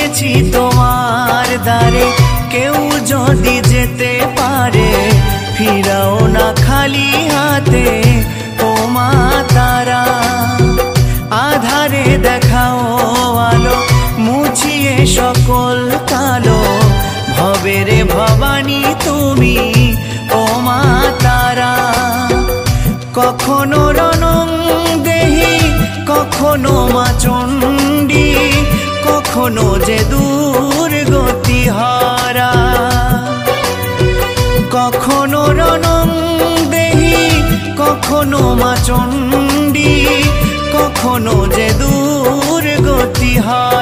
এসেছি তোমার দ্বারে, কেউ যদি যেতে পারে ফিরাও না খালি হাতে। ও মা তারা, আধারে দেখাও আলো, মুছিয়ে সকল কালো। ভবের ভবানী তুমি ও মা তারা। কখনো রণং দেহি, কখনো মা চণ্ডী, কখনো যে দুর্গতি হারা। কখনো রণং দেহি, কখনো মা চণ্ডী, কখনো যে দুর্গতি হারা।